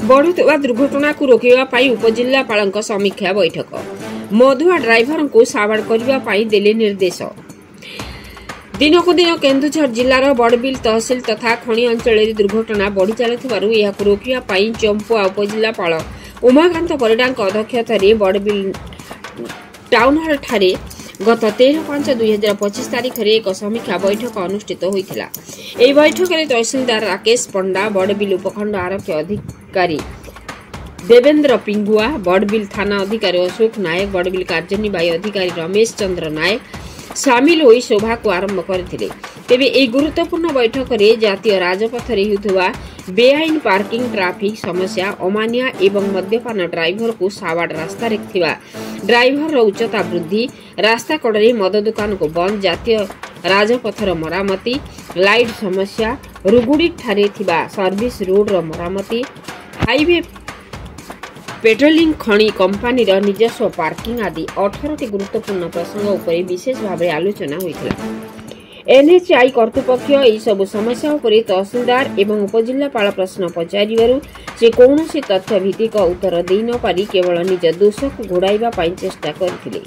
बढ़ुवा दुर्घटना को रोकवा उपजिलापाल समीक्षा बैठक मधुआ ड्राइवर को साबाड़ करने देले निर्देश। दिनकु दिन केन्दुझर जिलार बड़बिल तहसिल तथा खणी अंचल दुर्घटना बढ़ी चलुवा रोकने चंपुआ उपजिलापाल उमाकांत परिडा अध्यक्षतार बड़बिल टाउन हॉल ठारे गत 13/5/2025 तारीख में एक समीक्षा बैठक अनुष्ठित होता। यह बैठक में तहसीलदार राकेश पंडा, बड़बिल उपखंड आरक्षी अधिकारी देवेंद्र पिंगुआ, बड़बिल थाना अधिकारी अशोक नायक, बड़बिल कार्यनिर्वाही अधिकारी रमेश चंद्र नायक सामिल हो सभा को आरंभ करते। तेबे एक गुरुत्वपूर्ण बैठक में जातीय राजपथ होता बेआईन पार्किंग, ट्राफिक समस्या, अमानिया एवं मद्यपान ड्राइवर को साबाड़ रास्ता ड्राइवर उच्चता वृद्धि, रास्ता कड़े मद दुकान को बंद, जातीय राजपथर मरामती, लाइट समस्या, रुगुड़ी ठारे थिबा सर्विस रोड मरामती, हाईवे पेट्रोलिंग खणी कंपानी निजस्व पार्किंग आदि 18टी गुरुत्वपूर्ण प्रसंग उपर विशेष भाव आलोचना होता। एनएचआई कर्तृपक्ष यह सब समस्या उपर तहसीलदार एवं उपजिलापाल प्रश्न पचारू से कौन तथ्य भित्तिक उत्तर दे न पारि केवल निज दोष को घोड़ाइबा चेष्टा करथिले।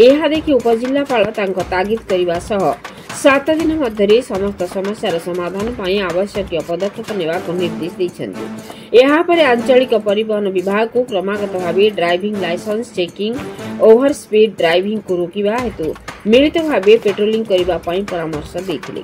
यह देखि उपजिलापाल तागिद करने सह 7 दिन मध्य समस्त समस्यार समाधान पाई आवश्यक पदक्षेप नेबा को निर्देश दैछन्ति। यहाँ पर आंचलिक परिवहन विभाग को क्रमागत भाव driving licence checking, over speed driving को रोकवा हेतु मिलित भाव पेट्रोलिंग करने परामर्श देथिले।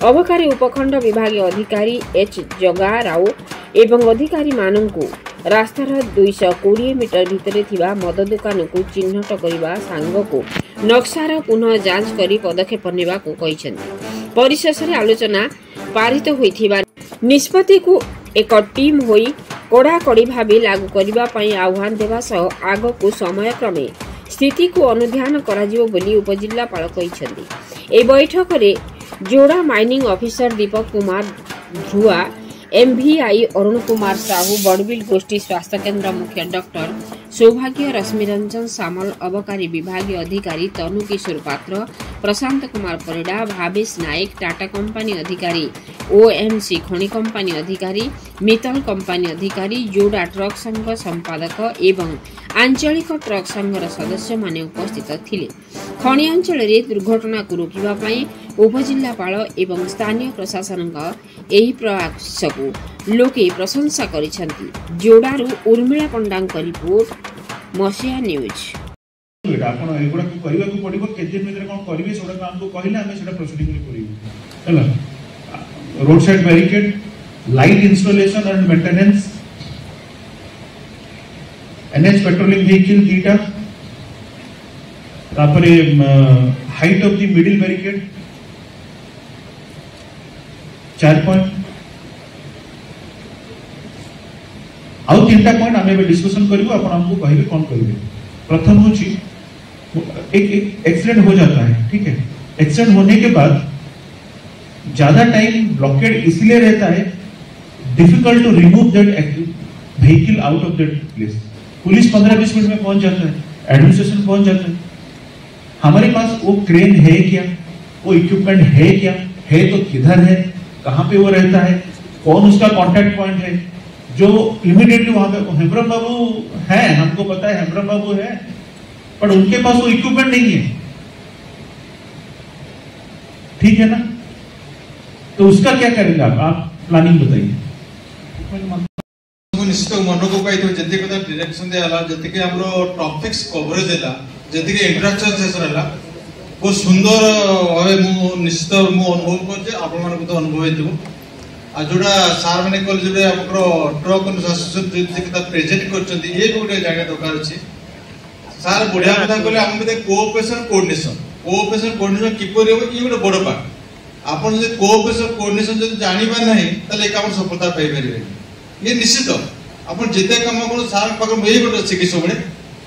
अबकारी उपखंड विभाग अधिकारी एच जगा राव एवं अधिकारी माननकु रास्तार 220 मीटर भितर थिबा मद दुकान को चिन्हट करने सांग को नक्सार पुनः जांच करी पदक्षेप नेबा को कहिसेंति। परिशेष आलोचना पारित होइथिबा निष्पत्ति को एक टीम होई कड़ाकड़ी भाव लागू करने आह्वान देवा सह आग को समय क्रमे स्थिति को अनुध्यान कराजिबो बोली उपजिलापाल कहिसेंति। ए बैठक रे जोड़ा mining officer Deepak Kumar ध्रुआ, MVI Arun Kumar Sahu, Barbil गोष्ठी स्वास्थ्य केन्द्र मुख्य डॉक्टर सौभाग्य रश्मिरंजन सामल, अबकारी विभाग अधिकारी तनु किशोर पात्र, प्रशांत कुमार परिडा, भावेश नायक, टाटा कंपानी अधिकारी ओएमसी खणी कंपानी अधिकारी, मित्तल कंपानी अधिकारी, जोड़ा ट्रक संघ संपादक एवं आंचलिक ट्रक संघर सदस्य माने उपस्थित थिले। खणी अंचल दुर्घटना को रोकने उपजिलापाल एवं स्थानीय प्रशासन यही प्रयास को लोके प्रशंसा करिसेंति। जोड़ारू उर्मिला पंडा रिपोर्ट, मसिया न्यूज। आपण एगुडा को करिवा को पडिबो केते दिन में कोन करिवे सोडा हमको कहिला हमें सेटा प्रोसीडिंग करिवे हला। Road side barricade, light installation and maintenance, NH patrolling vehicle दीटा, तापरे height of the middle barricade 4 point आउ 3टा पॉइंट आमे डिस्कशन करिवो। आपण हमको कहिबे कोन करिवे। प्रथम होची एक एक्सीडेंट हो जाता है, ठीक है। एक्सीडेंट होने के बाद ज्यादा टाइम ब्लॉकेड इसलिए रहता है, difficult to remove that vehicle out of that place. Police 15-20 minute में पहुंच जाता है, एडमिनिस्ट्रेशन पहुंच जाता है। हमारे पास वो क्रेन है क्या, वो इक्विपमेंट है क्या, है तो किधर है, कहां पे वो रहता है, कौन उसका कॉन्टैक्ट पॉइंट है जो इमीडिएटली वहां पे। हेमब्रम बाबू है, हमको पता है हेमब्रम बाबू है, पर उनके पास वो इक्विपमेंट नहीं है, ठीक है ना। तो उसका क्या करेंगे आप प्लानिंग बताइए। निश्चित मन को कही जति कथा डायरेक्शन दिया जति के हमरो ट्रैफिक कवरेज हैला, जति के इंटरेक्शन सेशन हैला बहुत सुंदर भावे मु निश्चित मु अनुभव करजे, आपण मन को अनुभव हेतु आ जोड़ा सार माने कॉलेज रे हमरो ट्रक एसोसिएशन जति कथा प्रेजेंट करचंती ये गोटे जागा दरकार अछि। सार बढ़िया कथा कहले हम बते कोऑपरेशन कोऑर्डिनेशन किपरि हो ई गोटे बड़ पार्ट। आपण जे कोऑपरेशन कोऑर्डिनेशन जदि जानिबा नाही तले ए काम सफलता पाई परिबे। ये निश्चित आपण जेते काम को सार पाक मेई गोटे अछि कि सबले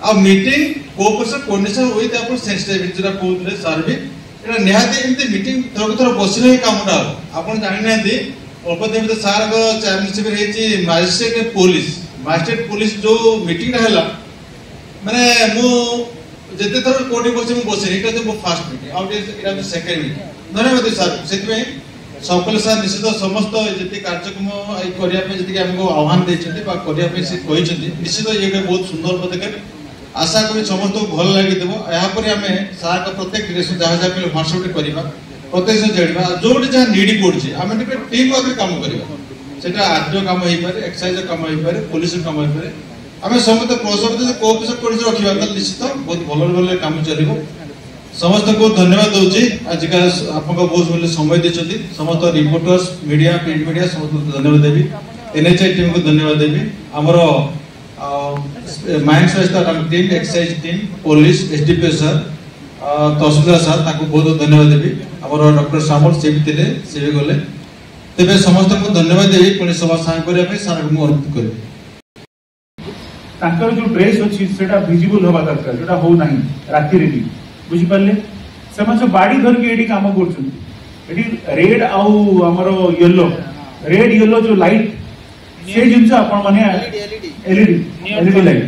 आ मीटिंग कोऑपरेशन कोऑर्डिनेशन होइते आपण सेंसिटिविटी जरा कोउले सार भी एटा निहाते एमते मीटिंग थोर बसिले कामटा आपण जानि नांती। अल्पदिन में सार को चेयरमैनशिप हेची मजिस्ट्रेट पुलिस जो मीटिंग रहला माने मु जेते थोर कोडी बसे मु बसे एटा तो मो फर्स्ट मीटिंग आउट एटा तो सेकंड मीटिंग धन्यवाद सर। सेति सकल सार निश्चित समस्त जी कार्यक्रम करने आमको आह्वान देते निश्चित ये बहुत सुंदर पदक्षेप आशा करी समस्त को भल लगे यापर आम सार प्रत्येक डिरेक्शन जहाँ जहाँ कहे व्हाट्सअप करवा प्रत्येक जाना जो जहाँ नीड पड़े आम टीम वर्क कम करवा आरटीओ कम हो पारे एक्साइज कम हो पारे पुलिस कम हो पारे आम समस्त प्रोसेस कोऑपरेशन कर रखा निश्चित बहुत भल भल कम चलो समस्त को धन्यवाद दूसरी आजिका आप बहुत बोले समय देते समस्त रिपोर्टर्स मीडिया प्रिंट मीडिया समस्त को धन्यवाद देवी एनएचआई टीम को धन्यवाद देवी आमर माइंड स्वास्थ्य team excise team police SDPO sir तहसीलदार सर ताको बहुत धन्यवाद देवी आमर डॉक्टर सामल से भी थे से भी गले तेज समस्त को धन्यवाद देवी पुणी सभा साइन करने सार को अनुरोध करी जो ड्रेस अच्छी भिजिबल हवा दरकार जोटा हो ना राति भी बुझिपारे से बाड़ी धरिक ये कम कर रेड आमर येलो रेड येलो जो लाइट से जिनस आपण माने एलईडी लाइट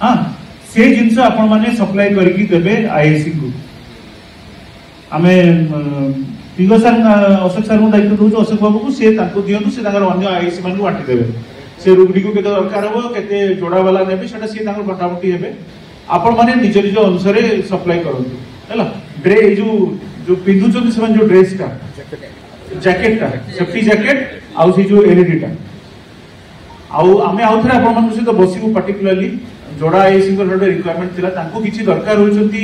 हाँ से जिनस आपण माने सप्लाई करके देबे आईएससी को आमे पिगो सर अशोक सर को दायित्व दउछ अशोक बाबू को से ताको दियनु से ताकर अन्य आईएससी मान को बांटी देबे से रुगडी को केते दरकार हो केते जोड़ा वाला नेबे सेटा से ताकर बटाबटी हेबे आपण माने निज निज अनुसार सप्लाई करंतु हैला ड्रे जो पिंधुचन से जो ड्रेस का जैकेट का सेफ्टी जैकेट आउ से जो एलईडी टा आउ आमे आउ थरे आपण मान सहित बसिबु पर्टिकुलरली जोड़ा आईएससी को रिक्वायरमेंट थिला तांको किछि दरकार होचंती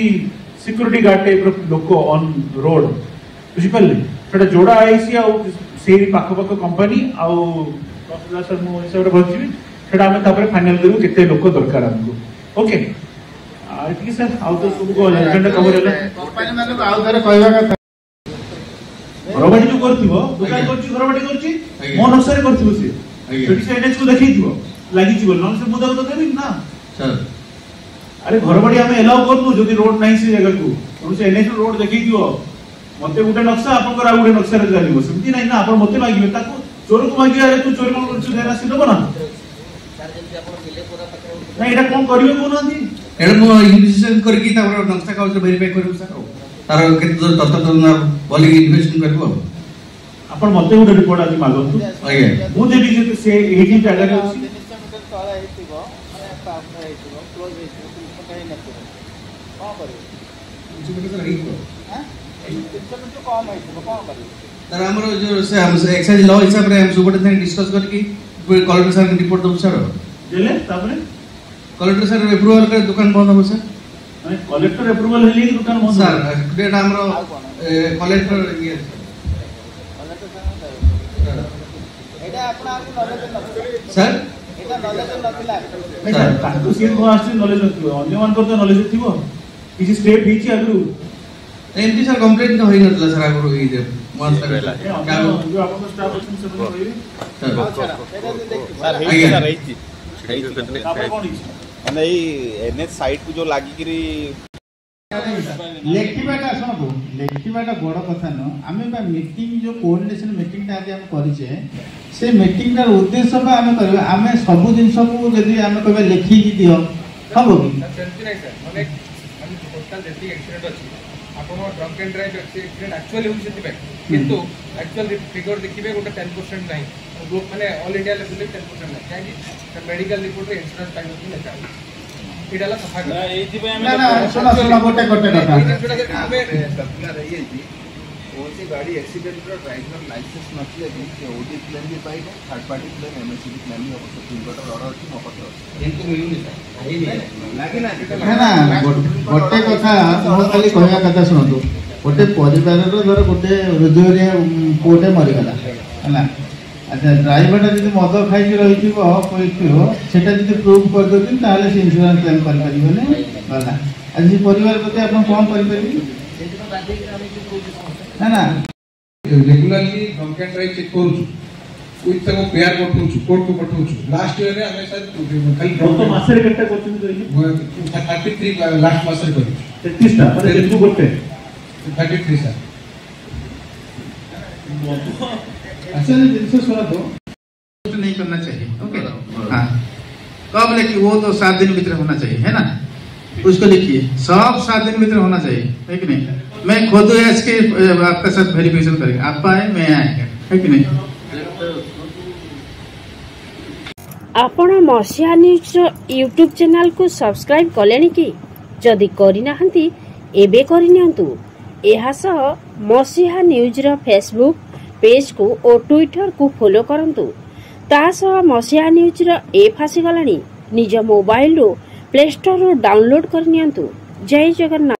सिक्योरिटी गार्ड टाइप रो लोक ऑन रोड बुझि पल्ले सेटा जोड़ा आईएससी आउ से पाखो पाखो कंपनी आउ तहसीलदार सर मो हिसाब रे बचिबी सेटा आमे तापर फाइनल करू केते लोक दरकार हमको ओके ठीक सर आउ तो सब को एजेंडा कवर होला कंपनी माने को आउ थरे कहबा का घरबाड़ी जो करथिबो दुकान करछि घरबाड़ी करछि मो नक्सरे करथिबो से सेठी से एनएच को देखैथिबो लागि छिबो न से मुदा तो देबी ना सर अरे घरबाड़ी हमें एलाउ करनु जदी रोड नाही से जगह को हम से एनएच रोड देखैथिबो मते गुटे नक्शा आपन करा गुटे नक्शा रे जानिबो सेमति नाही ना आपन मते मागिबे ताको चोर को मागिया अरे तू चोरी कोन करछु देना से देबो ना सर जल्दी आपन मिले पूरा पत्र नाही एटा कोन करिवे को नांती एटा मो इन्वेस्टिगेशन करकी तापर नक्शा का वेरीफाई करबो सर तार केते तत्त्व बोली इन्वेस्टिगेशन करबो आपण मते गुटे रिपोर्ट आज मागंतु आज्ञा मु देबी जे से एही जगह रे अछि मीटर तळा हेतिबो माने पास हेतिबो क्लोज हेतिबो काही नथिबो कोन करियो मीटर हेतिबो हां मीटर कम हेतिबो कोन करियो तार हमरो जो से हम एक्साइज लॉ हिसाब रे हम सुबटे थे डिस्कस करके कलेक्टर सर रिपोर्ट दउ सर देले तापरे कलेक्टर सर अप्रूवल कर दुकान बंद हो सर माने कलेक्टर अप्रूवल हेली दुकान बंद सर डेटा हमरो कलेक्टर ये सर एटा नॉलेज नथिला सर ताकू से को आसी नॉलेज नथिबो अन्य मान को तो नॉलेज थिबो किसी स्टेप हिची आगु एमपी सर कंप्लेंट तो होई नथला सर आगु होई दे मान सर क्या जो आपन स्टाफ असन से होई सर हेई सर हेई आप कोन माने ई एनएच साइट को जो लागी करी लेखिबाटा सुनो लेखिबाटा बड़ कथा न आमे बा मीटिंग जो कोऑर्डिनेशन मीटिंग ता हम करिसे से मीटिंग रा उद्देश्य बा आमे करबा आमे सब जिंस को यदि आमे कहबा लेखि कि दियो हबो कि सेंटी नै सर माने हम टोटल जेति एक्सीडेंट अछि आपण drunk and drive accident actually होई सेति किंतु एक्चुअल फिगर देखिबे गोटे 10% नै ग्रुप माने ऑल इंडिया लेवल 10% नै काहे मेडिकल रिपोर्ट रे इंश्योरेंस टाइम कि लेखा इडाला सफा कर एथि पे ना ना सुना गोटे कथा हमें सर्कुलर रही थी ओसी गाड़ी एक्सीडेंट रो ड्राइवर लाइसेंस नथिले कि ओडी क्लेम भी पाइबो third party claim MSC claim भी हो तीन गोटर ऑर्डर अछि मो पत्र एंतु मिलुनी सर आइ लागी ना ना गोटे कथा मो खाली कहया कथा सुनतो गोटे परिवार रो धर गोटे रोजगारिया कोटे मरि गला हला अच्छा ड्राइवर जब मद खाई रही सेटा जब प्रूफ कर दे ताले से इंश्योरेंस क्लेम कर परिबने वाला आज परिवार प्रति आपण कोन कर परिबे ना ना regularly drunk and drive check करू कोई तको पेयर पठौछु कोर्ट को पठौछु लास्ट ईयर रे हमें शायद खाली तो मासरे कट्टा कोचिंग करी 33 लास्ट मासरे करी 33 टा माने केतु गोटे 33 सर असल जिनसे सुना तो नहीं करना चाहिए ओके हाँ कब लिखिए वो तो 7 दिन भीतर होना चाहिए है ना उसको लिखिए सब 7 दिन भीतर होना चाहिए है कि नहीं मैं खुद इसके आपके साथ वेरिफिकेशन करेंगे, आप आए मैं आएंगे, है कि नहीं? आपण मसीहा न्यूज यूट्यूब चैनल को सब्सक्राइब कलेनी कि जदि करिनाहंती एबे करिनियंतु। एहा सह मसीहा न्यूज रो फेसबुक पेज को और ट्विटर को फॉलो करंतु। ता सह मसीहा न्यूज रो ऐप आसी गलानी, निज मोबाइल रो प्ले स्टोर रो डाउनलोड करनियंतु। जय जगन्नाथ।